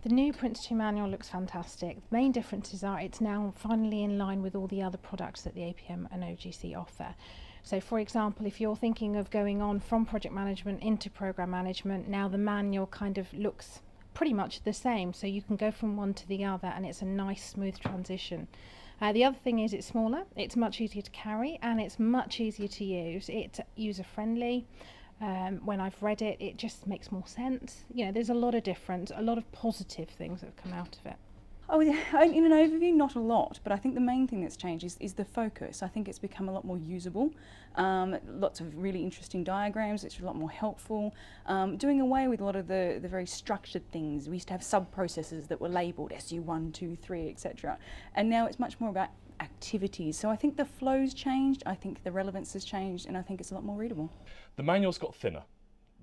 The new PRINCE2 manual looks fantastic. The main differences are it's now finally in line with all the other products that the APM and OGC offer. So for example, if you're thinking of going on from project management into program management, now the manual kind of looks pretty much the same, so you can go from one to the other and it's a nice smooth transition. The other thing is it's smaller, it's much easier to carry, and it's much easier to use. It's user friendly. When I've read it, it just makes more sense. You know, there's a lot of difference, a lot of positive things that have come out of it. Oh, in an overview, not a lot, but I think the main thing that's changed is the focus. I think it's become a lot more usable, lots of really interesting diagrams, it's a lot more helpful, doing away with a lot of the very structured things. We used to have sub-processes that were labelled SU1, 2, 3, etc. And now it's much more about activities. So I think the flow's changed, I think the relevance has changed, and I think it's a lot more readable. The manual's got thinner.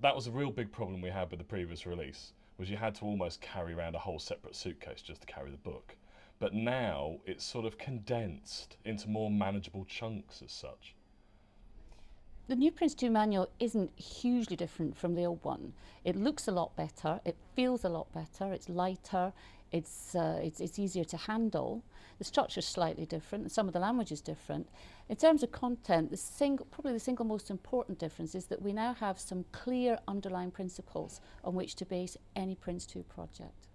That was a real big problem we had with the previous release, was you had to almost carry around a whole separate suitcase just to carry the book. But now it's sort of condensed into more manageable chunks as such. The new PRINCE2 manual isn't hugely different from the old one. It looks a lot better, it feels a lot better, it's lighter, it's easier to handle. The structure's slightly different, and some of the language is different. In terms of content, probably the single most important difference is that we now have some clear underlying principles on which to base any PRINCE2 project.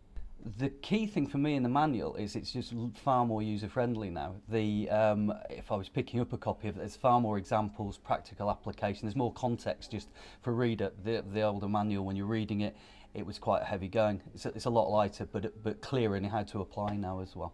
The key thing for me in the manual is it's just far more user-friendly now. If I was picking up a copy of it, there's far more examples, practical application, there's more context just for a reader. The older manual, when you're reading it, it was quite heavy going. It's a lot lighter, but clearer in how to apply now as well.